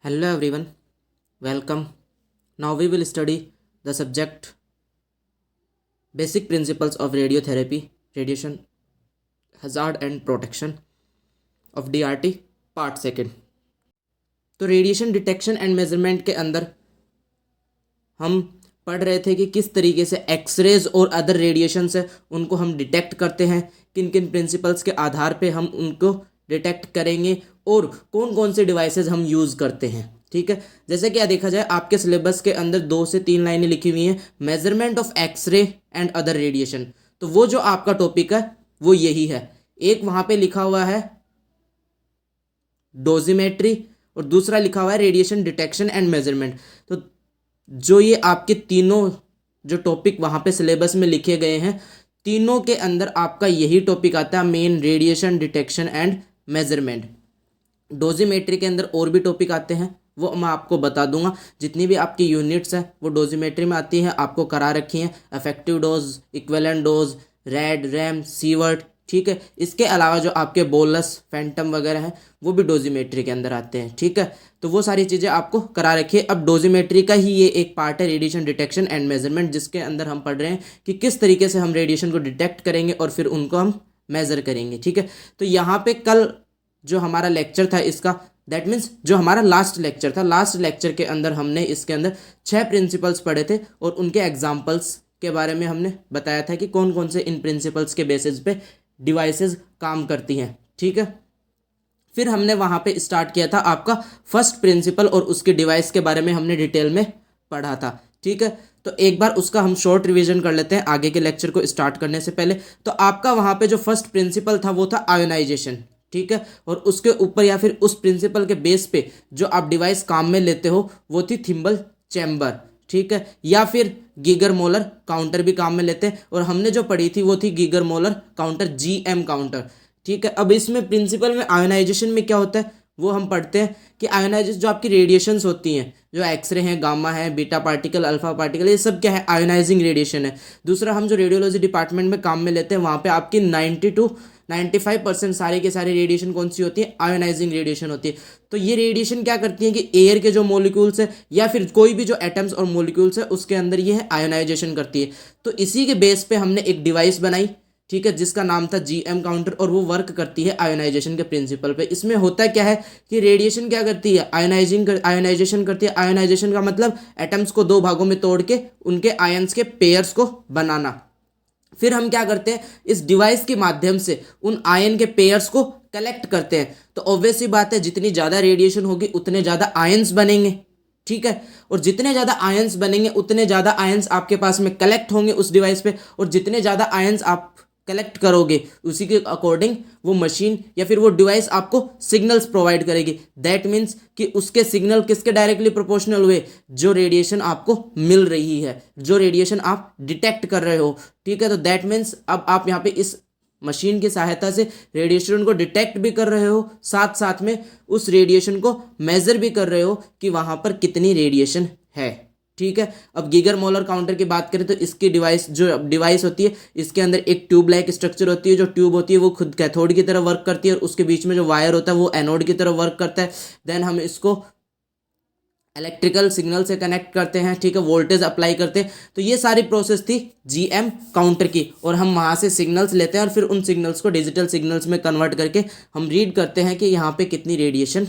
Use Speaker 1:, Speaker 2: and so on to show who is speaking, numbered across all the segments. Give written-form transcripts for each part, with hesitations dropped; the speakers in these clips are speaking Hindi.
Speaker 1: Hello everyone, welcome. Now we will study the subject Basic Principles of Radiotherapy, Radiation Hazard and Protection of DRT part second. तो रेडिएशन डिटेक्शन एंड मेजरमेंट के अंदर हम पढ़ रहे थे कि किस तरीके से एक्सरेज और अदर रेडिएशन से उनको हम डिटेक्ट करते हैं, किन किन प्रिंसिपल्स के आधार पे हम उनको डिटेक्ट करेंगे और कौन कौन से डिवाइसेस हम यूज़ करते हैं। ठीक है, जैसे कि देखा जाए आपके सिलेबस के अंदर 2 से 3 लाइनें लिखी हुई हैं, measurement of X-ray and other radiation. तो वो जो आपका टॉपिक है वो यही है। एक वहाँ पे लिखा हुआ है डोजिमेट्री और दूसरा लिखा हुआ है रेडिएशन डिटेक्शन एंड मेजरमेंट। तो जो ये आपके तीनों जो टॉपिक वहाँ पे सिलेबस में लिखे गए हैं, तीनों के अंदर आपका यही टॉपिक आता है main, radiation detection and measurement. Dosimetry के अंदर और भी टॉपिक आते हैं, वो मैं आपको बता दूंगा। जितनी भी आपकी यूनिट्स हैं वो डोजिमेट्री में आती हैं, आपको करा रखी हैं, effective dose, equivalent dose, red, RAM, sievert. ठीक है, इसके अलावा जो आपके बोलस, फैंटम वगैरह हैं वो भी डोजिमेट्री के अंदर आते हैं। ठीक है, तो वो सारी चीज़ें आपको करा रखी है। अब डोजिमेट्री का ही ये एक पार्ट है, रेडिएशन डिटेक्शन एंड मेजरमेंट, जिसके अंदर हम पढ़ रहे हैं कि किस तरीके से हम रेडिएशन को डिटेक्ट करेंगे और फिर उनको हम मेज़र करेंगे। ठीक है, तो यहाँ पे कल जो हमारा लेक्चर था इसका, दैट मीन्स जो हमारा लास्ट लेक्चर था, लास्ट लेक्चर के अंदर हमने इसके अंदर 6 प्रिंसिपल्स पढ़े थे और उनके एग्जाम्पल्स के बारे में हमने बताया था कि कौन कौन से इन प्रिंसिपल्स के बेसिस पे डिवाइसेस काम करती हैं। ठीक है, फिर हमने वहाँ पे स्टार्ट किया था आपका फर्स्ट प्रिंसिपल और उसके डिवाइस के बारे में हमने डिटेल में पढ़ा था। ठीक है, तो एक बार उसका हम शॉर्ट रिवीजन कर लेते हैं आगे के लेक्चर को स्टार्ट करने से पहले। तो आपका वहाँ पे जो फर्स्ट प्रिंसिपल था वो था आयोनाइजेशन। ठीक है, और उसके ऊपर या फिर उस प्रिंसिपल के बेस पे जो आप डिवाइस काम में लेते हो वो थी थिम्बल चैम्बर। ठीक है, या फिर गीगर मोलर काउंटर भी काम में लेते हैं, और हमने जो पढ़ी थी वो थी Geiger molar counter, GM counter. ठीक है, अब इसमें प्रिंसिपल में आयोनाइजेशन में क्या होता है वो हम पढ़ते हैं कि आयोनाइजेशन जो आपकी रेडिएशंस होती हैं, जो एक्सरे हैं, गामा है, बीटा पार्टिकल, अल्फा पार्टिकल, ये सब क्या है, आयोनाइजिंग रेडिएशन है। दूसरा, हम जो रेडियोलॉजी डिपार्टमेंट में काम में लेते हैं वहाँ पे आपकी 90 to 95% सारे के सारे रेडिएशन कौन सी होती है, आयोनाइजिंग रेडिएशन होती है। तो ये रेडिएशन क्या करती है कि एयर के जो मॉलिक्यूल्स है या फिर कोई भी जो एटम्स और मॉलिक्यूल्स है उसके अंदर ये है आयोनाइजेशन करती है। तो इसी के बेस पे हमने एक डिवाइस बनाई, ठीक है, जिसका नाम था जीएम काउंटर, और वो वर्क करती है आयोनाइजेशन के प्रिंसिपल पे। इसमें होता क्या है कि रेडिएशन क्या करती है, आयोनाइजेशन करती है। आयोनाइजेशन का मतलब एटम्स को 2 भागों में तोड़ के उनके आयंस के पेयर्स को बनाना। फिर हम क्या करते हैं, इस डिवाइस के माध्यम से उन आयन के पेयर्स को कलेक्ट करते हैं। तो ऑब्वियस सी बात है, जितनी ज़्यादा रेडिएशन होगी उतने ज़्यादा आयंस बनेंगे। ठीक है, और जितने ज़्यादा आयंस बनेंगे उतने ज़्यादा आयंस आपके पास में कलेक्ट होंगे उस डिवाइस पे, और जितने ज़्यादा आयंस आप कलेक्ट करोगे उसी के अकॉर्डिंग वो मशीन या फिर वो डिवाइस आपको सिग्नल्स प्रोवाइड करेगी। दैट मीन्स कि उसके सिग्नल किसके डायरेक्टली प्रोपोर्शनल हुए, जो रेडिएशन आपको मिल रही है, जो रेडिएशन आप डिटेक्ट कर रहे हो। ठीक है, तो दैट मीन्स अब आप यहाँ पे इस मशीन की सहायता से रेडिएशन को डिटेक्ट भी कर रहे हो, साथ साथ में उस रेडिएशन को मेजर भी कर रहे हो कि वहाँ पर कितनी रेडिएशन है। ठीक है, अब गीगर मोलर काउंटर की बात करें तो इसकी जो डिवाइस होती है, इसके अंदर एक ट्यूब लाइक स्ट्रक्चर होती है। जो ट्यूब होती है वो खुद कैथोड की तरह वर्क करती है और उसके बीच में जो वायर होता है वो एनोड की तरह वर्क करता है। देन हम इसको इलेक्ट्रिकल सिग्नल से कनेक्ट करते हैं। ठीक है, वोल्टेज अप्लाई करते हैं। तो ये सारी प्रोसेस थी जीएम काउंटर की, और हम वहाँ से सिग्नल्स लेते हैं और फिर उन सिग्नल्स को डिजिटल सिग्नल्स में कन्वर्ट करके हम रीड करते हैं कि यहाँ पे कितनी रेडिएशन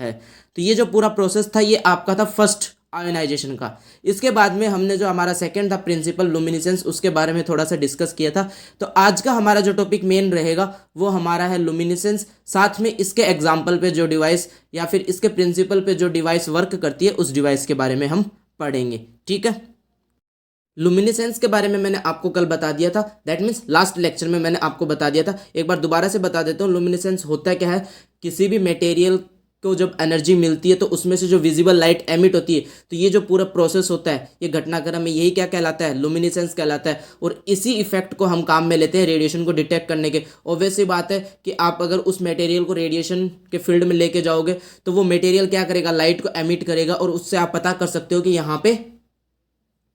Speaker 1: है। तो ये जो पूरा प्रोसेस था ये आपका था फर्स्ट आयोनाइजेशन का। इसके बाद में हमने जो हमारा सेकंड था प्रिंसिपल लुमिनिसेंस, उसके बारे में थोड़ा सा डिस्कस किया था। तो आज का हमारा जो टॉपिक मेन रहेगा वो हमारा है लुमिनिसेंस, साथ में इसके एग्जाम्पल पे जो डिवाइस या फिर इसके प्रिंसिपल पे जो डिवाइस वर्क करती है उस डिवाइस के बारे में हम पढ़ेंगे। ठीक है, लुमिनिसेंस के बारे में मैंने आपको कल बता दिया था, दैट मीन्स लास्ट लेक्चर में मैंने आपको बता दिया था। एक बार दोबारा से बता देता हूँ, लुमिनिसेंस होता क्या है, किसी भी मटेरियल को जब एनर्जी मिलती है तो उसमें से जो विजिबल लाइट एमिट होती है, तो ये जो पूरा प्रोसेस होता है ये घटनाक्रम में यही क्या कहलाता है, लुमिनिसेंस कहलाता है। और इसी इफेक्ट को हम काम में लेते हैं रेडिएशन को डिटेक्ट करने के। ऑब्वियस सी बात है कि आप अगर उस मटेरियल को रेडिएशन के फील्ड में लेके जाओगे तो वो मटेरियल क्या करेगा, लाइट को एमिट करेगा, और उससे आप पता कर सकते हो कि यहाँ पे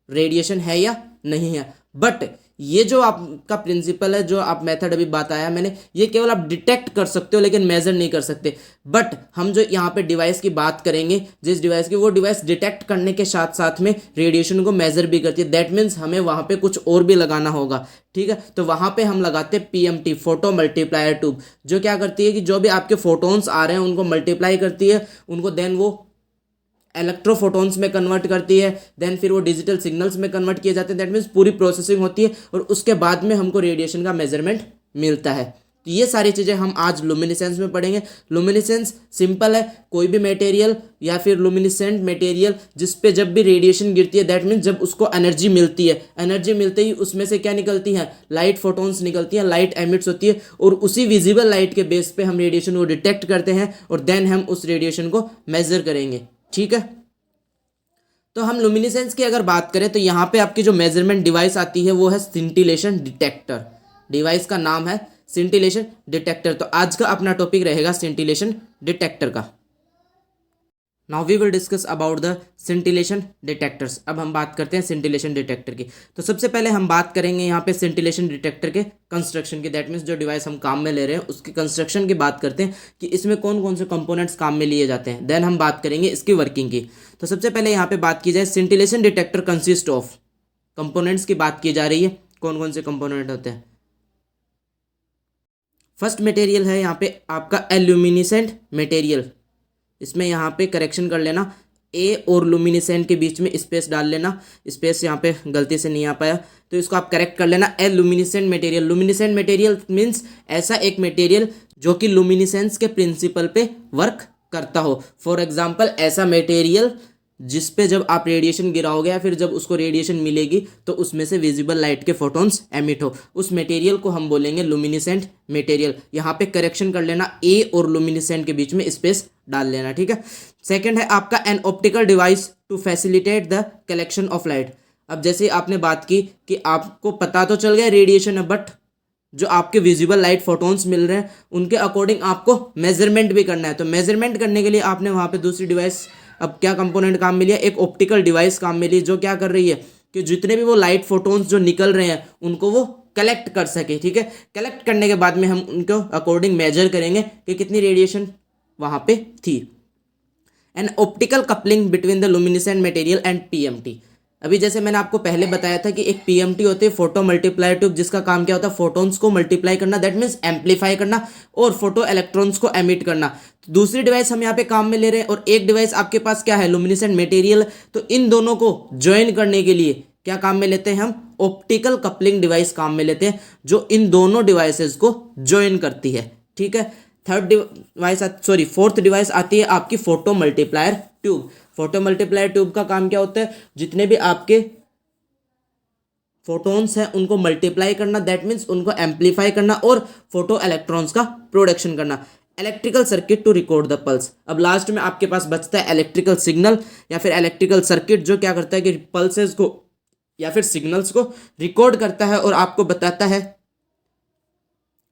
Speaker 1: रेडिएशन है या नहीं है। बट ये जो आपका प्रिंसिपल है, जो आप मेथड अभी बताया मैंने, ये केवल आप डिटेक्ट कर सकते हो लेकिन मेजर नहीं कर सकते। बट हम जो यहाँ पे डिवाइस की बात करेंगे, जिस डिवाइस की, वो डिवाइस डिटेक्ट करने के साथ साथ में रेडिएशन को मेजर भी करती है। दैट मीन्स हमें वहाँ पे कुछ और भी लगाना होगा, ठीक है। तो वहाँ पे हम लगाते हैं पीएमटी, फोटो मल्टीप्लायर ट्यूब, जो क्या करती है कि जो भी आपके फोटोन्स आ रहे हैं उनको मल्टीप्लाई करती है, उनको देन वो इलेक्ट्रोफोटोन्स में कन्वर्ट करती है, देन फिर वो डिजिटल सिग्नल्स में कन्वर्ट किए जाते हैं। दैट मीन्स पूरी प्रोसेसिंग होती है और उसके बाद में हमको रेडिएशन का मेजरमेंट मिलता है। तो ये सारी चीज़ें हम आज लुमिनिसेंस में पढ़ेंगे। लुमिनिसेंस सिंपल है, कोई भी मटेरियल या फिर लुमिनिसेंट मटेरियल जिस पे जब भी रेडिएशन गिरती है, दैट मीन्स जब उसको एनर्जी मिलती है, एनर्जी मिलते ही उसमें से क्या निकलती है, लाइट फोटोन्स निकलती हैं, लाइट एमिट्स होती है, और उसी विजिबल लाइट के बेस पे हम रेडिएशन को डिटेक्ट करते हैं और देन हम उस रेडिएशन को मेजर करेंगे, ठीक है। तो हम लुमिनिसेंस की अगर बात करें तो यहाँ पे आपकी जो मेजरमेंट डिवाइस आती है वो है सिंटिलेशन डिटेक्टर। डिवाइस का नाम है सिंटिलेशन डिटेक्टर। तो आज का अपना टॉपिक रहेगा सिंटिलेशन डिटेक्टर का। Now we will discuss about the scintillation detectors. अब हम बात करते हैं सिंटिलेशन डिटेक्टर की। तो सबसे पहले हम बात करेंगे यहाँ पे सिंटिलेशन डिटेक्टर के कंस्ट्रक्शन की। दैट मीन्स जो डिवाइस हम काम में ले रहे हैं उसके कंस्ट्रक्शन की बात करते हैं कि इसमें कौन कौन से कंपोनेंट्स काम में लिए जाते हैं। देन हम बात करेंगे इसकी वर्किंग की। तो सबसे पहले यहाँ पे बात की जाए, scintillation detector consist of, components की बात की जा रही है, कौन कौन से कंपोनेंट होते हैं। फर्स्ट मटेरियल है यहाँ पे आपका एल्यूमिनेसेंट मटेरियल। इसमें यहाँ पे करेक्शन कर लेना, ए और लुमिनिसेंट के बीच में स्पेस डाल लेना, स्पेस यहाँ पे गलती से नहीं आ पाया तो इसको आप करेक्ट कर लेना। ए लुमिनिसेंट मटेरियल, लुमिनिसेंट मटेरियल मीन्स ऐसा एक मटेरियल जो कि लुमिनिसेंस के प्रिंसिपल पे वर्क करता हो। फॉर एग्जाम्पल ऐसा मटेरियल जिस पे जब आप रेडिएशन गिराओगे या फिर जब उसको रेडिएशन मिलेगी तो उसमें से विजिबल लाइट के फोटोन्स एमिट हो, उस मटेरियल को हम बोलेंगे लुमिनिसेंट मटेरियल। यहाँ पे करेक्शन कर लेना, ए और लुमिनिसेंट के बीच में स्पेस डाल लेना, ठीक है। सेकंड है आपका an optical device to facilitate the collection of light. अब जैसे आपने बात की कि आपको पता तो चल गया रेडिएशन है, बट जो आपके विजिबल लाइट फोटोन्स मिल रहे हैं उनके अकॉर्डिंग आपको मेजरमेंट भी करना है। तो मेजरमेंट करने के लिए आपने वहाँ पे दूसरी डिवाइस, अब क्या कंपोनेंट काम में लिया, एक ऑप्टिकल डिवाइस काम में ली, जो क्या कर रही है कि जितने भी वो लाइट फोटोन्स जो निकल रहे हैं उनको वो कलेक्ट कर सके, ठीक है। कलेक्ट करने के बाद में हम उनको अकॉर्डिंग मेजर करेंगे कि कितनी रेडिएशन वहाँ पे थी। An optical coupling between the luminescent material and PMT. अभी जैसे मैंने आपको पहले बताया था कि एक पीएमटी होती है, फोटो मल्टीप्लायर ट्यूब, जिसका काम क्या होता है, फोटोन्स को मल्टीप्लाई करना, दैट मीन्स एम्पलीफाई करना, और फोटो इलेक्ट्रॉन्स को एमिट करना। दूसरी डिवाइस हम यहाँ पे काम में ले रहे हैं और एक डिवाइस आपके पास क्या है, लुमिनिसेंट मटेरियल। तो इन दोनों को ज्वाइन करने के लिए क्या काम में लेते हैं हम, ऑप्टिकल कपलिंग डिवाइस काम में लेते हैं, जो इन दोनों डिवाइसेस को ज्वाइन करती है, ठीक है। फोर्थ डिवाइस आती है आपकी photo multiplier tube. Photo multiplier tube का काम क्या होता है, जितने भी आपके फोटोन्स हैं उनको मल्टीप्लाई करना, दैट मीन्स उनको एम्पलीफाई करना और फोटो इलेक्ट्रॉन्स का प्रोडक्शन करना। Electrical circuit to record the pulse. अब लास्ट में आपके पास बचता है इलेक्ट्रिकल सिग्नल या फिर इलेक्ट्रिकल सर्किट, जो क्या करता है कि पल्सेस को या फिर सिग्नल्स को रिकॉर्ड करता है और आपको बताता है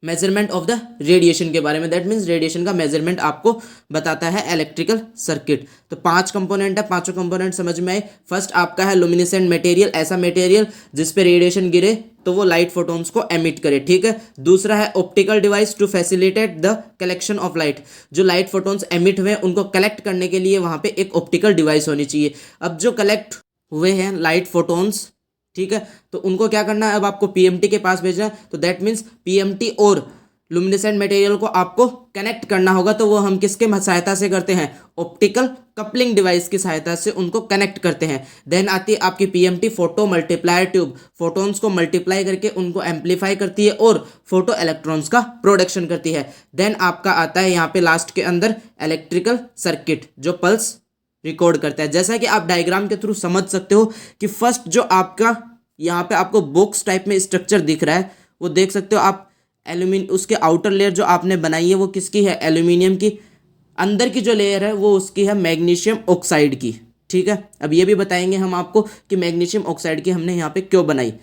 Speaker 1: मेजरमेंट ऑफ द रेडिएशन के बारे में। दैट मीन्स रेडिएशन का मेजरमेंट आपको बताता है इलेक्ट्रिकल सर्किट। तो 5 कंपोनेंट है, पांचों कंपोनेंट समझ में आए। फर्स्ट आपका है लुमिनिसेंट मटेरियल, ऐसा मटेरियल जिस पे रेडिएशन गिरे तो वो लाइट फोटोन्स को एमिट करे, ठीक है। दूसरा है optical device to facilitate the collection of light, जो लाइट फोटोन्स एमिट हुए उनको कलेक्ट करने के लिए वहाँ पे एक ऑप्टिकल डिवाइस होनी चाहिए। अब जो कलेक्ट हुए हैं लाइट फोटोन्स, ठीक है, तो उनको क्या करना है, अब आपको पीएमटी के पास भेजना है। तो दैट मीन्स पीएमटी और लुमिनिसेंट मटेरियल को आपको कनेक्ट करना होगा। तो वो हम किसके सहायता से करते हैं, ऑप्टिकल कपलिंग डिवाइस की सहायता से उनको कनेक्ट करते हैं। देन आती है आपकी PMT photo multiplier tube, photons को मल्टीप्लाई करके उनको एम्पलीफाई करती है और फोटो इलेक्ट्रॉन्स का प्रोडक्शन करती है। देन आपका आता है यहाँ पे लास्ट के अंदर इलेक्ट्रिकल सर्किट, जो पल्स रिकॉर्ड करता है। जैसा कि आप डायग्राम के थ्रू समझ सकते हो कि फर्स्ट जो आपका यहाँ पे आपको बॉक्स टाइप में स्ट्रक्चर दिख रहा है, वो देख सकते हो आप। उसके आउटर लेयर जो आपने बनाई है वो किसकी है, एल्यूमिनियम की। अंदर की जो लेयर है वो उसकी है मैग्नीशियम ऑक्साइड की, ठीक है। अब ये भी बताएंगे हम आपको कि मैग्नीशियम ऑक्साइड की हमने यहाँ पे क्यों बनाई।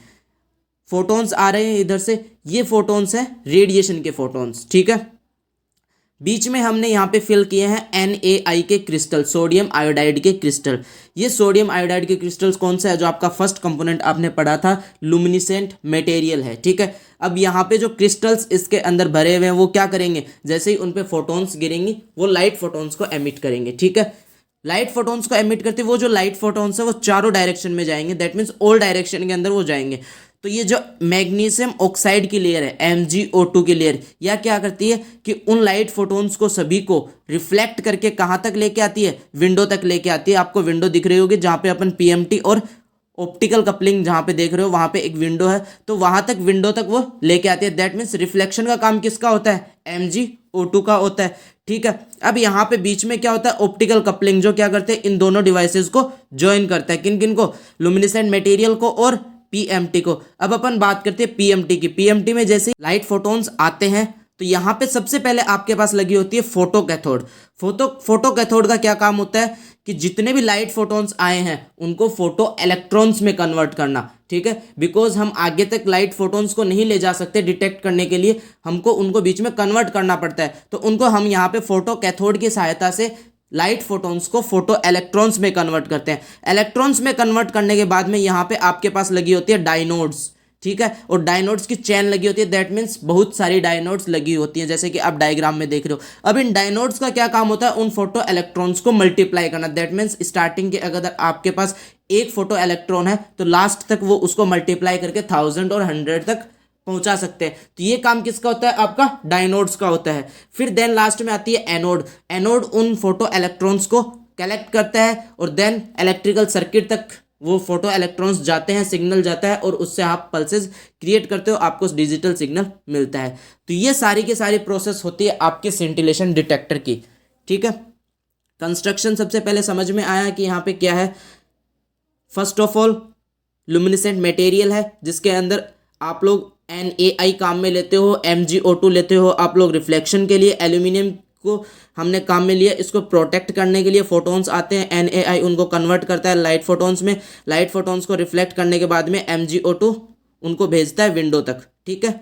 Speaker 1: फोटोन्स आ रहे हैं इधर से, ये फोटोन्स है रेडिएशन के फोटोन्स, ठीक है। बीच में हमने यहाँ पे फिल किए हैं NaI के क्रिस्टल, सोडियम आयोडाइड के क्रिस्टल। ये सोडियम आयोडाइड के क्रिस्टल्स कौन सा है, जो आपका फर्स्ट कंपोनेंट आपने पढ़ा था, लुमिनिसेंट मटेरियल है, ठीक है। अब यहाँ पे जो क्रिस्टल्स इसके अंदर भरे हुए हैं वो क्या करेंगे, जैसे ही उन पे फोटोन्स गिरेंगी वो लाइट फोटोन्स को एमिट करेंगे, ठीक है। लाइट फोटोन्स को एमिट करते वो जो लाइट फोटोन्स है वो चारों डायरेक्शन में जाएंगे, दैट मीन्स ऑल डायरेक्शन के अंदर वो जाएंगे। तो ये जो मैग्नीशियम ऑक्साइड की लेयर है, MgO2 की लेयर, यह क्या करती है कि उन लाइट फोटोन्स को सभी को रिफ्लेक्ट करके कहाँ तक लेके आती है, विंडो तक लेके आती है। आपको विंडो दिख रही होगी जहाँ पे अपन PMT और ऑप्टिकल कपलिंग जहाँ पे देख रहे हो वहाँ पे एक विंडो है, तो वहाँ तक विंडो तक वो लेके आती है। दैट मीन्स रिफ्लेक्शन का काम किसका होता है, MgO2 का होता है, ठीक है। अब यहाँ पे बीच में क्या होता है, ऑप्टिकल कपलिंग, जो क्या करते हैं इन दोनों डिवाइसेस को ज्वाइन करता है, किन किन को, लुमिनिसेंट मटेरियल को और PMT को। अब अपन बात करते हैं PMT की। PMT में जैसे लाइट फोटोन्स आते हैं तो यहाँ पे सबसे पहले आपके पास लगी होती है फोटो कैथोड। फोटो कैथोड का क्या काम होता है कि जितने भी लाइट फोटोन्स आए हैं उनको फोटो इलेक्ट्रॉन्स में कन्वर्ट करना, ठीक है। बिकॉज हम आगे तक लाइट फोटोन्स को नहीं ले जा सकते डिटेक्ट करने के लिए, हमको उनको बीच में कन्वर्ट करना पड़ता है, तो उनको हम यहाँ पे फोटो कैथोड की सहायता से लाइट फोटोन्स को फोटो इलेक्ट्रॉन्स में कन्वर्ट करते हैं। इलेक्ट्रॉन्स में कन्वर्ट करने के बाद में यहाँ पे आपके पास लगी होती है डायनोड्स, ठीक है, और डायनोड्स की चेन लगी होती है, दैट मीन्स बहुत सारी डायनोड्स लगी होती हैं, जैसे कि आप डायग्राम में देख रहे हो। अब इन डायनोड्स का क्या काम होता है, उन फोटो इलेक्ट्रॉन्स को मल्टीप्लाई करना। दैट मीन्स स्टार्टिंग के अगर आपके पास एक फोटो इलेक्ट्रॉन है तो लास्ट तक वो उसको मल्टीप्लाई करके 1000 और 100 तक पहुंचा सकते हैं। तो ये काम किसका होता है, आपका डायनोड्स का होता है। फिर देन लास्ट में आती है एनोड। एनोड उन फोटो इलेक्ट्रॉन्स को कलेक्ट करता है और देन इलेक्ट्रिकल सर्किट तक वो फोटो इलेक्ट्रॉन्स जाते हैं, सिग्नल जाता है और उससे आप पल्सेस क्रिएट करते हो, आपको डिजिटल सिग्नल मिलता है। तो ये सारी की सारी प्रोसेस होती है आपके सेंटिलेशन डिटेक्टर की, ठीक है। कंस्ट्रक्शन सबसे पहले समझ में आया कि यहाँ पे क्या है। फर्स्ट ऑफ ऑल लुमिनिसेंट मटेरियल है जिसके अंदर आप लोग NaI काम में लेते हो, MgO2 लेते हो आप लोग रिफ्लेक्शन के लिए, एल्यूमिनियम को हमने काम में लिया इसको प्रोटेक्ट करने के लिए। फोटोन्स आते हैं, NaI उनको कन्वर्ट करता है लाइट फोटोन्स में, लाइट फोटोन्स को रिफ्लेक्ट करने के बाद में MgO2 उनको भेजता है विंडो तक, ठीक है।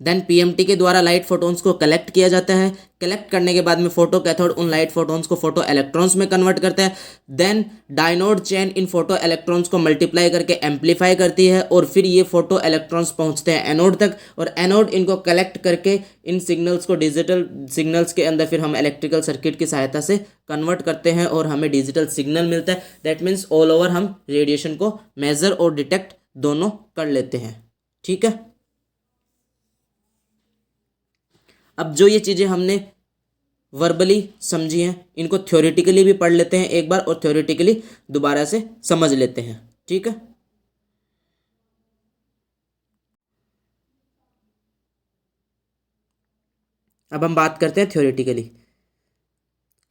Speaker 1: देन PMT के द्वारा लाइट फोटोन्स को कलेक्ट किया जाता है, कलेक्ट करने के बाद में फोटो कैथोड उन लाइट फोटोन्स को फोटो इलेक्ट्रॉन्स में कन्वर्ट करता है। देन डायनोड चेन इन फोटो इलेक्ट्रॉन्स को मल्टीप्लाई करके एम्पलीफाई करती है और फिर ये फोटो इलेक्ट्रॉन्स पहुंचते हैं एनोड तक, और एनोड इनको कलेक्ट करके इन सिग्नल्स को डिजिटल सिग्नल्स के अंदर फिर हम इलेक्ट्रिकल सर्किट की सहायता से कन्वर्ट करते हैं और हमें डिजिटल सिग्नल मिलता है। दैट मीन्स ऑल ओवर हम रेडिएशन को मेजर और डिटेक्ट दोनों कर लेते हैं, ठीक है। अब जो ये चीज़ें हमने वर्बली समझी हैं इनको थ्योरेटिकली भी पढ़ लेते हैं एक बार और थ्योरेटिकली दोबारा से समझ लेते हैं, ठीक है। अब हम बात करते हैं theoretically.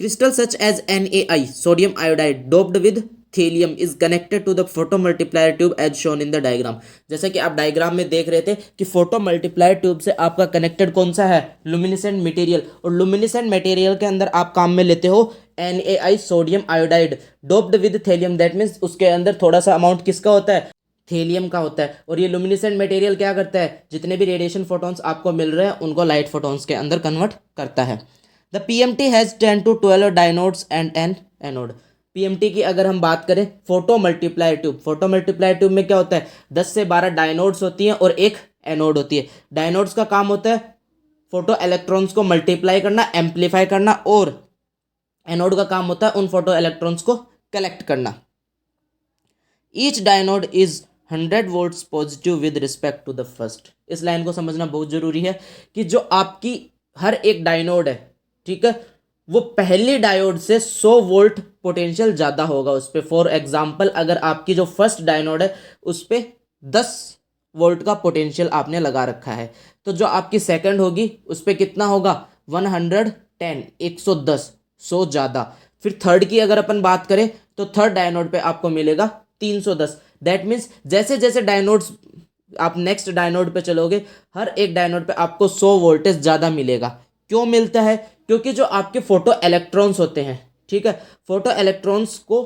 Speaker 1: Crystal such as NaI sodium iodide doped with thallium is connected to the photo multiplier tube as shown in the diagram. जैसा कि आप डायग्राम में देख रहे थे कि फोटो मल्टीप्लायर ट्यूब से आपका कनेक्टेड कौन सा है, लुमिनिसेंट मटेरियल, और लुमिनिसेंट मटेरियल के अंदर आप काम में लेते हो NaI sodium iodide doped with thallium. That means उसके अंदर थोड़ा सा अमाउंट किसका होता है, थेलियम का होता है। और ये लुमिनिसेंट मटेरियल क्या करता है, जितने भी रेडिएशन फोटोन्स आपको मिल रहे हैं उनको लाइट फोटोन्स के अंदर कन्वर्ट करता है। The PMT has 10 to 12 dynodes and an anode. PMT की अगर हम बात करें, photo multiplier tube, photo multiplier tube में क्या होता है, 10 से 12 डायनोड्स होती हैं और एक एनोड होती है। डायनोड्स का काम होता है फोटो इलेक्ट्रॉन्स को मल्टीप्लाई करना, एम्पलीफाई करना, और एनोड का काम होता है उन फोटो इलेक्ट्रॉन्स को कलेक्ट करना। Each dynode is 100 volts positive with respect to the first. इस लाइन को समझना बहुत जरूरी है कि जो आपकी हर एक डायनोड है, ठीक है, वो पहली डायोड से 100 वोल्ट पोटेंशियल ज़्यादा होगा उस पर। फॉर एग्जाम्पल अगर आपकी जो फर्स्ट डायनोड है उस पर 10 वोल्ट का पोटेंशियल आपने लगा रखा है, तो जो आपकी सेकंड होगी उस पर कितना होगा, 110, 110, 100 ज़्यादा। फिर थर्ड की अगर अपन बात करें तो थर्ड डायनोड पे आपको मिलेगा 310। दैट मीन्स जैसे जैसे डायनोड्स आप नेक्स्ट डायनोड पे चलोगे, हर एक डायनोड पे आपको 100 वोल्टेज ज़्यादा मिलेगा। क्यों मिलता है, क्योंकि जो आपके फोटो इलेक्ट्रॉन्स होते हैं, ठीक है, फोटो इलेक्ट्रॉन्स को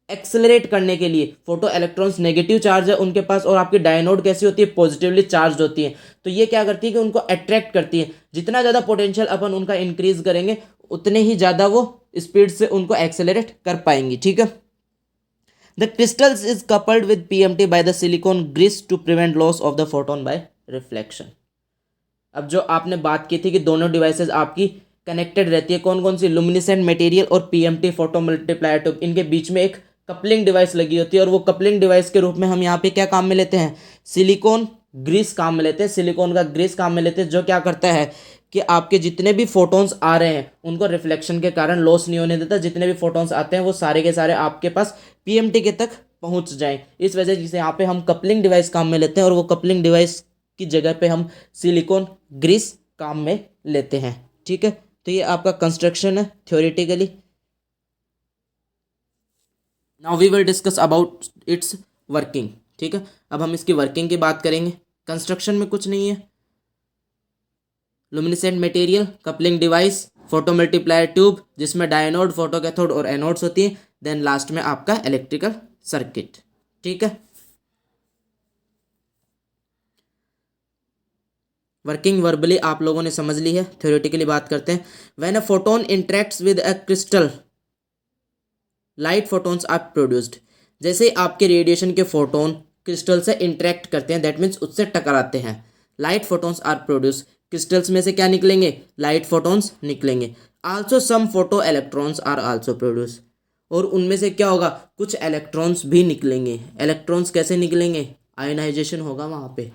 Speaker 1: एक्सेलरेट करने के लिए, फोटो इलेक्ट्रॉन्स नेगेटिव चार्ज है उनके पास और आपकी डायनोड कैसी होती है, पॉजिटिवली चार्ज होती है। तो ये क्या करती है कि उनको अट्रैक्ट करती है। जितना ज़्यादा पोटेंशियल अपन उनका इंक्रीज करेंगे उतने ही ज़्यादा वो स्पीड से उनको एक्सेलरेट कर पाएंगी। ठीक है। The crystals is coupled with PMT by the silicon grease to prevent loss of the photon by reflection. अब जो आपने बात की थी कि दोनों डिवाइसेस आपकी कनेक्टेड रहती है, कौन कौन सी, लुमिनिसेंट मटेरियल और पीएमटी फोटो मल्टीप्लायर ट्यूब, इनके बीच में एक कपलिंग डिवाइस लगी होती है और वो कपलिंग डिवाइस के रूप में हम यहाँ पे क्या काम में लेते हैं, सिलिकॉन ग्रीस काम में लेते हैं, सिलिकॉन का ग्रीस काम में लेते हैं, जो क्या करता है कि आपके जितने भी फोटोन्स आ रहे हैं उनको रिफ्लेक्शन के कारण लॉस नहीं होने देता। जितने भी फोटोन्स आते हैं वो सारे के सारे आपके पास पीएमटी के तक पहुंच जाएं। इस वजह से यहाँ पे हम कपलिंग डिवाइस काम में लेते हैं और वो कपलिंग डिवाइस की जगह पे हम सिलिकॉन ग्रीस काम में लेते हैं। ठीक है। तो ये आपका कंस्ट्रक्शन है theoretically. Now we will discuss about its working. ठीक है। अब हम इसकी वर्किंग की बात करेंगे। कंस्ट्रक्शन में कुछ नहीं है, luminescent material, coupling device, photo multiplier tube जिसमें डायनोड, फोटो कैथोड और एनोड्स होती है, देन लास्ट में आपका इलेक्ट्रिकल सर्किट। ठीक है। वर्किंग वर्बली आप लोगों ने समझ ली है, थ्योरेटिकली बात करते हैं। When a photon interacts with a crystal light photons are produced. जैसे आपके रेडिएशन के फोटोन क्रिस्टल से इंटरेक्ट करते हैं, दैट मीन्स उससे टकराते हैं, light photons are produce. Crystals में से क्या निकलेंगे, लाइट फोटोन्स निकलेंगे। Also some photo electrons are also produce. और उनमें से क्या होगा, कुछ इलेक्ट्रॉन्स भी निकलेंगे। इलेक्ट्रॉन्स कैसे निकलेंगे, आयोनाइजेशन होगा वहाँ पे।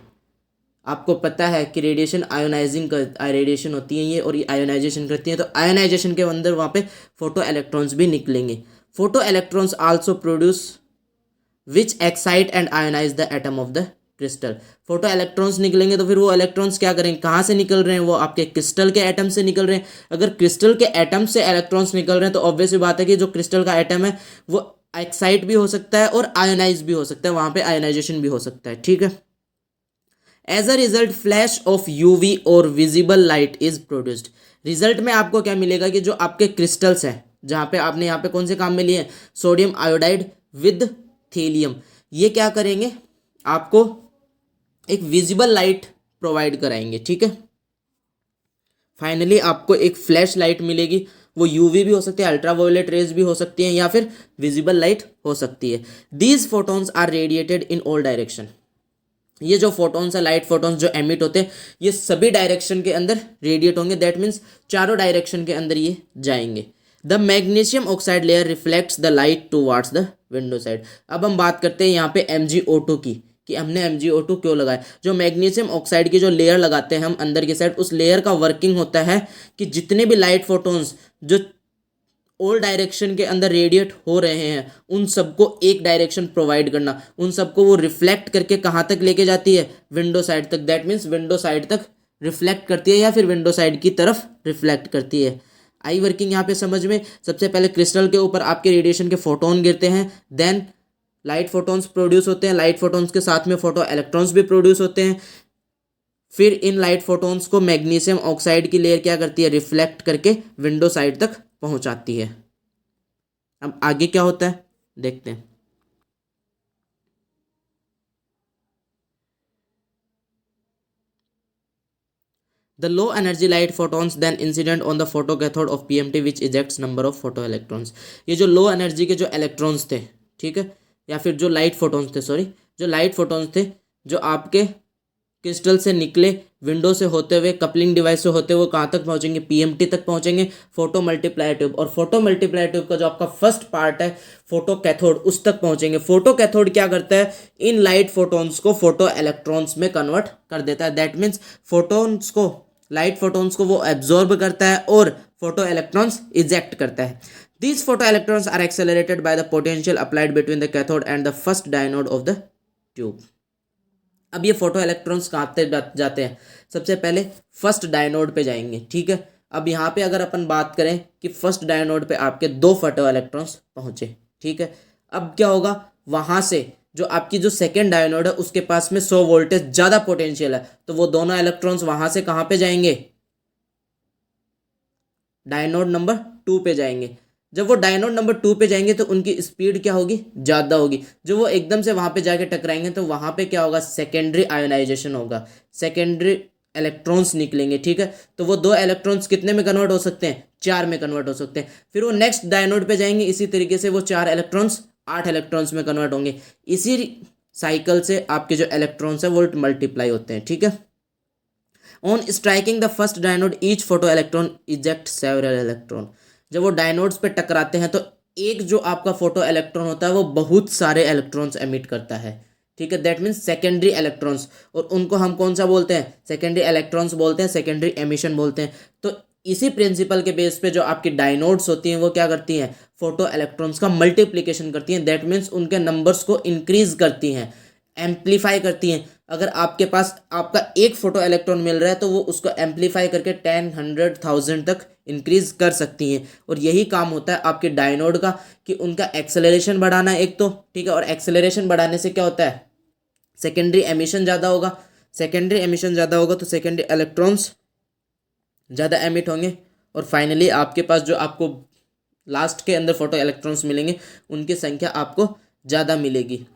Speaker 1: आपको पता है कि रेडिएशन आयोनाइजिंग कर रेडिएशन होती है ये, और ये आयोनाइजेशन करती है, तो आयोनाइजेशन के अंदर वहाँ पे फोटो इलेक्ट्रॉन्स भी निकलेंगे। Photo electrons also produce which excite and ionise the atom of the crystal. Photo electrons निकलेंगे तो फिर वो इलेक्ट्रॉन्स क्या करेंगे, कहाँ से निकल रहे हैं, वो आपके क्रिस्टल के एटम से निकल रहे हैं। अगर क्रिस्टल के एटम से इलेक्ट्रॉन्स निकल रहे हैं तो ऑब्वियस बात है कि जो क्रिस्टल का एटम है वो एक्साइट भी हो सकता है और आयोनाइज भी हो सकता है, वहाँ पे आयोनाइजेशन भी हो सकता है। ठीक है। As a result flash of UV और visible light is produced. Result में आपको क्या मिलेगा कि जो आपके क्रिस्टल्स हैं, जहाँ पे आपने यहाँ पे कौन से काम में लिए हैं, सोडियम आयोडाइड विद थेलियम, ये क्या करेंगे, आपको एक विजिबल लाइट प्रोवाइड कराएंगे। ठीक है। फाइनली आपको एक फ्लैश लाइट मिलेगी, वो यूवी भी हो सकती है, अल्ट्रावायोलेट रेज भी हो सकती हैं, या फिर विजिबल लाइट हो सकती है। These photons are radiated in all direction. ये जो फोटोन्स है, लाइट फोटोन्स जो एमिट होते हैं, ये सभी डायरेक्शन के अंदर रेडिएट होंगे, दैट मीन्स चारों डायरेक्शन के अंदर ये जाएंगे। The magnesium oxide layer reflects the light towards the window side. अब हम बात करते हैं यहाँ पे MgO2 की, कि हमने MgO2 क्यों लगाया। जो मैग्नीशियम ऑक्साइड की जो लेयर लगाते हैं हम अंदर की साइड, उस लेयर का वर्किंग होता है कि जितने भी लाइट फोटोन्स जो ऑल डायरेक्शन के अंदर रेडिएट हो रहे हैं उन सबको एक डायरेक्शन प्रोवाइड करना, उन सबको वो रिफ्लेक्ट करके कहाँ तक लेके जाती है, विंडो साइड तक। दैट मीन्स विंडो साइड तक रिफ्लेक्ट करती है या फिर विंडो साइड की तरफ रिफ्लेक्ट करती है। आई वर्किंग यहाँ पे समझ में। सबसे पहले क्रिस्टल के ऊपर आपके रेडिएशन के फोटोन गिरते हैं, देन लाइट फोटोन्स प्रोड्यूस होते हैं, लाइट फोटोन्स के साथ में फोटो इलेक्ट्रॉन्स भी प्रोड्यूस होते हैं। फिर इन लाइट फोटोन्स को मैग्नीशियम ऑक्साइड की लेयर क्या करती है, रिफ्लेक्ट करके विंडो साइड तक पहुंचाती है। अब आगे क्या होता है देखते हैं। The low energy light photons then incident on the photocathode of PMT which ejects number of photoelectrons। ये जो लो एनर्जी के जो इलेक्ट्रॉन्स थे, ठीक है, या फिर जो लाइट फोटोन्स थे, सॉरी, जो लाइट फोटोन्स थे जो आपके क्रिस्टल से निकले, विंडो से होते हुए, कपलिंग डिवाइस से होते हुए कहाँ तक पहुँचेंगे, पीएमटी तक पहुँचेंगे, फोटो मल्टीप्लायर ट्यूब। और फोटो मल्टीप्लायर ट्यूब का जो आपका फर्स्ट पार्ट है फोटो कैथोड, उस तक पहुँचेंगे। फोटो कैथोड क्या करता है, इन लाइट फोटोन्स को फोटो इलेक्ट्रॉन्स में कन्वर्ट कर देता है। दैट मीन्स फोटोन्स को, लाइट फोटोन्स को वो एब्जॉर्ब करता है और फोटो इलेक्ट्रॉन्स इजेक्ट करता है। These photoelectrons are accelerated by the potential applied between the cathode and the first diode of the tube। अब ये फोटो इलेक्ट्रॉन्स कहाँ तक जाते हैं, सबसे पहले फर्स्ट डायनोड पे जाएंगे। ठीक है। अब यहाँ पे अगर अपन बात करें कि फर्स्ट डायनोड पे आपके 2 फोटो इलेक्ट्रॉन्स पहुँचे, ठीक है, अब क्या होगा, वहाँ से जो आपकी जो सेकेंड डायनोड है उसके पास में 100 वोल्टेज ज़्यादा पोटेंशियल है, तो वो दोनों इलेक्ट्रॉन्स वहाँ से कहाँ पे जाएंगे, डायनोड नंबर 2 पे जाएंगे। जब वो डायनोड नंबर 2 पे जाएंगे तो उनकी स्पीड क्या होगी, ज़्यादा होगी। जो वो एकदम से वहाँ पे जाके टकराएंगे तो वहाँ पे क्या होगा, सेकेंडरी आयोनाइजेशन होगा, सेकेंडरी इलेक्ट्रॉन्स निकलेंगे, ठीक है। तो वो 2 इलेक्ट्रॉन्स कितने में कन्वर्ट हो सकते हैं, 4 में कन्वर्ट हो सकते हैं। फिर वो नेक्स्ट डायनोड पे जाएंगे, इसी तरीके से वो 4 इलेक्ट्रॉन्स 8 इलेक्ट्रॉन्स में कन्वर्ट होंगे। इसी साइकिल से आपके जो इलेक्ट्रॉन्स है वो मल्टीप्लाई होते हैं, ठीक है। On striking the first dynode each photo electron eject several electron. जब वो डायनोड्स पे टकराते हैं तो एक जो आपका फोटो इलेक्ट्रॉन होता है वो बहुत सारे इलेक्ट्रॉन्स एमिट करता है, ठीक है। दैट मीन्स सेकेंडरी इलेक्ट्रॉन्स, और उनको हम कौन सा बोलते हैं, सेकेंडरी इलेक्ट्रॉन्स बोलते हैं, सेकेंडरी एमिशन बोलते हैं। तो इसी प्रिंसिपल के बेस पे जो आपकी डायनोड्स होती हैं वो क्या करती हैं, फोटो इलेक्ट्रॉन्स का मल्टीप्लिकेशन करती हैं। दैट मीन्स उनके नंबर्स को इंक्रीज करती हैं, एम्पलीफाई करती हैं। अगर आपके पास आपका एक फोटो इलेक्ट्रॉन मिल रहा है तो वो उसको एम्पलीफाई करके 10, 100,000 तक इंक्रीज कर सकती हैं। और यही काम होता है आपके डायनोड का, कि उनका एक्सेलरेशन बढ़ाना एक तो, ठीक है। और एक्सेलरेशन बढ़ाने से क्या होता है, सेकेंडरी एमिशन ज़्यादा होगा। सेकेंडरी एमिशन ज़्यादा होगा तो सेकेंडरी इलेक्ट्रॉन्स ज़्यादा एमिट होंगे। और फाइनली आपके पास जो आपको लास्ट के अंदर फोटो इलेक्ट्रॉन्स मिलेंगे उनकी संख्या आपको ज़्यादा मिलेगी,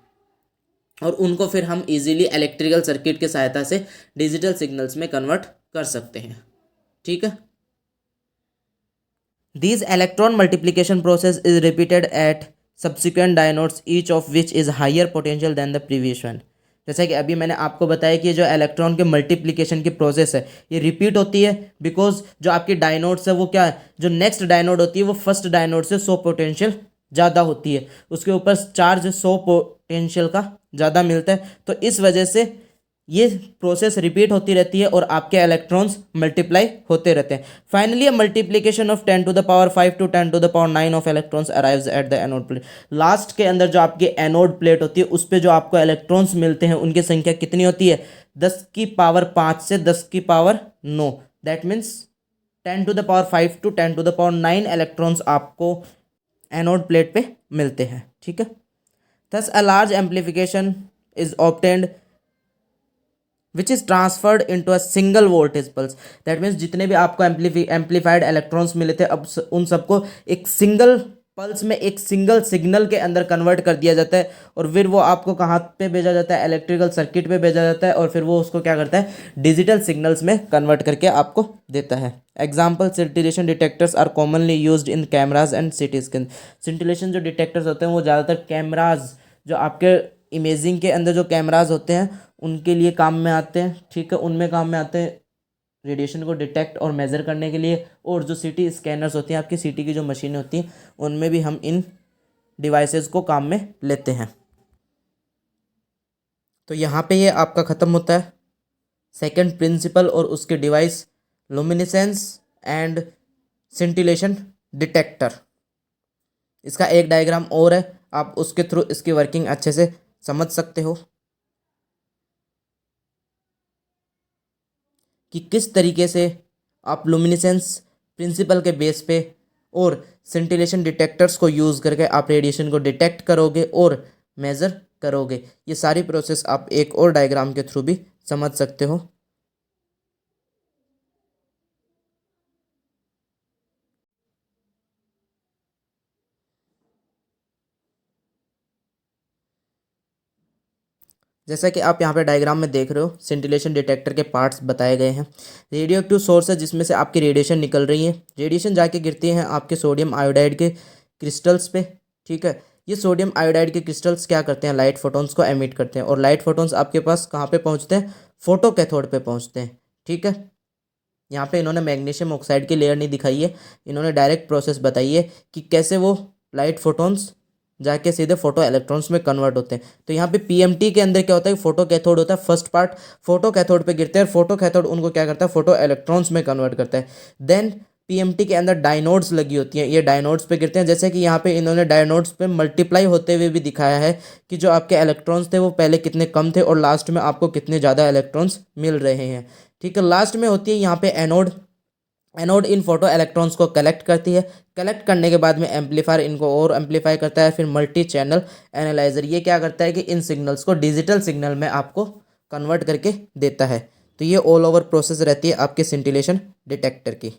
Speaker 1: और उनको फिर हम इजीली इलेक्ट्रिकल सर्किट की सहायता से डिजिटल सिग्नल्स में कन्वर्ट कर सकते हैं, ठीक है। This electron multiplication process is repeated at subsequent dynodes each of which is higher potential than the previous one. जैसा कि अभी मैंने आपको बताया कि जो इलेक्ट्रॉन के मल्टीप्लिकेशन की प्रोसेस है ये रिपीट होती है, बिकॉज जो आपकी डायनोड्स है वो क्या है, जो नेक्स्ट डायनोड होती है वो फर्स्ट डायनोड से 100 पोटेंशियल ज़्यादा होती है, उसके ऊपर चार्ज 100 पोटेंशियल का ज़्यादा मिलता है। तो इस वजह से ये प्रोसेस रिपीट होती रहती है और आपके इलेक्ट्रॉन्स मल्टीप्लाई होते रहते हैं। Finally multiplication of 10 to the power 5 to 10 to the power 9 of electrons arrives at the anode plate. Last के अंदर जो आपकी एनोड प्लेट होती है उस पर जो आपको इलेक्ट्रॉन्स मिलते हैं उनकी संख्या कितनी होती है, 10 की पावर 5 से 10 की power 9। That means 10 to the power 5 to 10 to the power 9 electrons आपको एनोड प्लेट पे मिलते हैं, ठीक है। Thus a large amplification is obtained which is transferred into a single voltage pulse. That means जितने भी आपको एम्पलीफाइड इलेक्ट्रॉन्स मिले थे अब उन सबको एक सिंगल पल्स में, एक सिंगल सिग्नल के अंदर कन्वर्ट कर दिया जाता है, और फिर वो आपको कहाँ पे भेजा जाता है, इलेक्ट्रिकल सर्किट पे भेजा जाता है, और फिर वो उसको क्या करता है, डिजिटल सिग्नल्स में कन्वर्ट करके आपको देता है। Example, scintillation detectors are commonly used in cameras and CT scan. Scintillation जो डिटेक्टर्स होते हैं वो ज़्यादातर कैमराज, जो आपके इमेजिंग के अंदर जो कैमराज होते हैं उनके लिए काम में आते हैं, ठीक है। उनमें काम में आते हैं रेडिएशन को डिटेक्ट और मेज़र करने के लिए। और जो सिटी स्कैनर्स होती हैं, आपकी सिटी की जो मशीनें होती हैं, उनमें भी हम इन डिवाइसेस को काम में लेते हैं। तो यहाँ पे ये आपका ख़त्म होता है सेकंड प्रिंसिपल और उसके डिवाइस, लुमिनिसेंस एंड सिंटिलेशन डिटेक्टर। इसका एक डायग्राम और है, आप उसके थ्रू इसकी वर्किंग अच्छे से समझ सकते हो कि किस तरीके से आप लुमिनिसेंस प्रिंसिपल के बेस पे और सिंटिलेशन डिटेक्टर्स को यूज़ करके आप रेडिएशन को डिटेक्ट करोगे और मेज़र करोगे। ये सारी प्रोसेस आप एक और डायग्राम के थ्रू भी समझ सकते हो। जैसा कि आप यहाँ पे डायग्राम में देख रहे हो, सिंटिलेशन डिटेक्टर के पार्ट्स बताए गए हैं। रेडियो एक्टिव सोर्स है जिसमें से आपकी रेडिएशन निकल रही है। रेडिएशन जाके गिरती हैं आपके सोडियम आयोडाइड के क्रिस्टल्स पे, ठीक है। ये सोडियम आयोडाइड के क्रिस्टल्स क्या करते हैं, लाइट फोटॉन्स को एमिट करते हैं, और लाइट फोटॉन्स आपके पास कहाँ पे पहुँचते हैं, फोटो कैथोड पे पहुँचते हैं, ठीक है। यहाँ पे इन्होंने मैग्नीशियम ऑक्साइड की लेयर नहीं दिखाई है, इन्होंने डायरेक्ट प्रोसेस बताई है कि कैसे वो लाइट फोटॉन्स जाके सीधे फोटो इलेक्ट्रॉन्स में कन्वर्ट होते हैं। तो यहाँ पे पीएमटी के अंदर क्या होता है, फोटो कैथोड होता है। फर्स्ट पार्ट फोटो कैथोड पे गिरते हैं और फोटो कैथोड उनको क्या करता है, फोटो इलेक्ट्रॉन्स में कन्वर्ट करता है। देन पीएमटी के अंदर डायनोड्स लगी होती हैं, ये डायनोड्स पे गिरते हैं। जैसे कि यहाँ पे इन्होंने डायनोड्स पे मल्टीप्लाई होते हुए भी दिखाया है कि जो आपके इलेक्ट्रॉन्स थे वो पहले कितने कम थे और लास्ट में आपको कितने ज़्यादा इलेक्ट्रॉन्स मिल रहे हैं, ठीक है। लास्ट में होती है यहाँ पे एनोड। एनोड इन फोटो इलेक्ट्रॉन्स को कलेक्ट करती है। कलेक्ट करने के बाद में एम्पलीफायर इनको और एम्पलीफाई करता है। फिर मल्टी चैनल एनालाइजर ये क्या करता है कि इन सिग्नल्स को डिजिटल सिग्नल में आपको कन्वर्ट करके देता है। तो ये ऑल ओवर प्रोसेस रहती है आपके सिंटिलेशन डिटेक्टर की।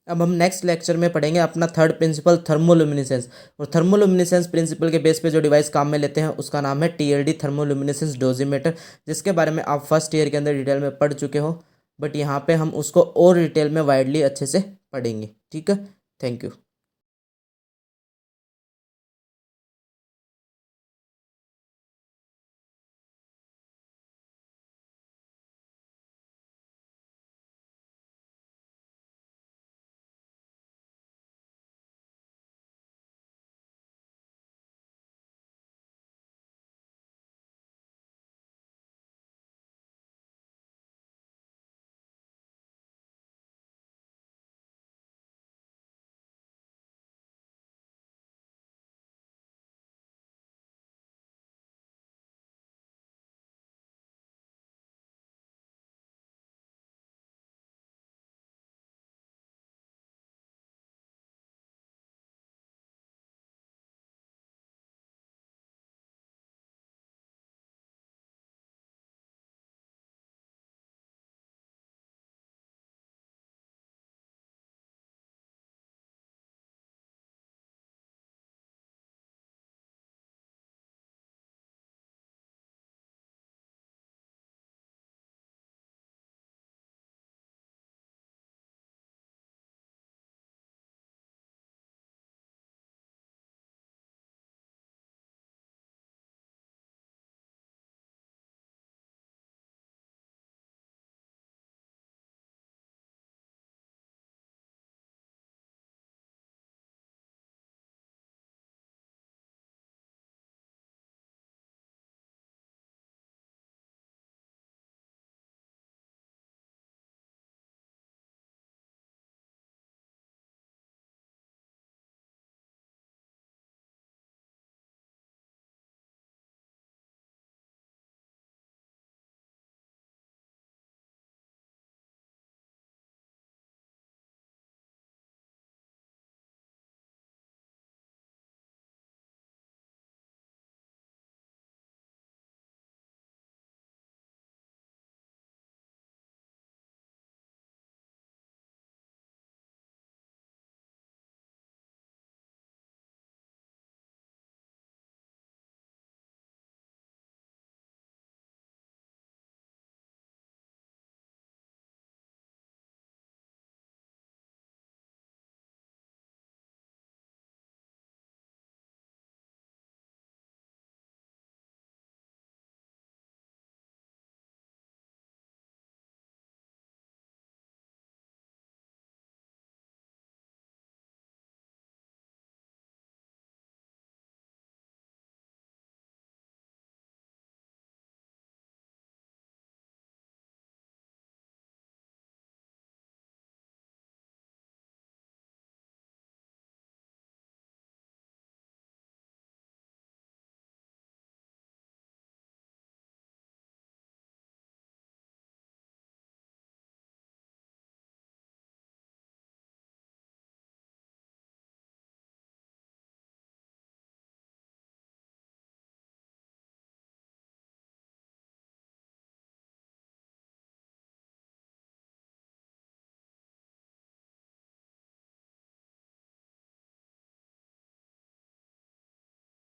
Speaker 1: अब हम नेक्स्ट लेक्चर में पढ़ेंगे अपना थर्ड प्रिंसिपल थर्मोल्यूमिनेसेंस। और थर्मोल्यूमिनेसेंस प्रिंसिपल के बेस पे जो डिवाइस काम में लेते हैं उसका नाम है TLD थर्मोल्यूमिनेसेंस डोजीमीटर, जिसके बारे में आप फर्स्ट ईयर के अंदर डिटेल में पढ़ चुके हो, बट यहाँ पे हम उसको और डिटेल में वाइडली अच्छे से पढ़ेंगे। ठीक है, थैंक यू।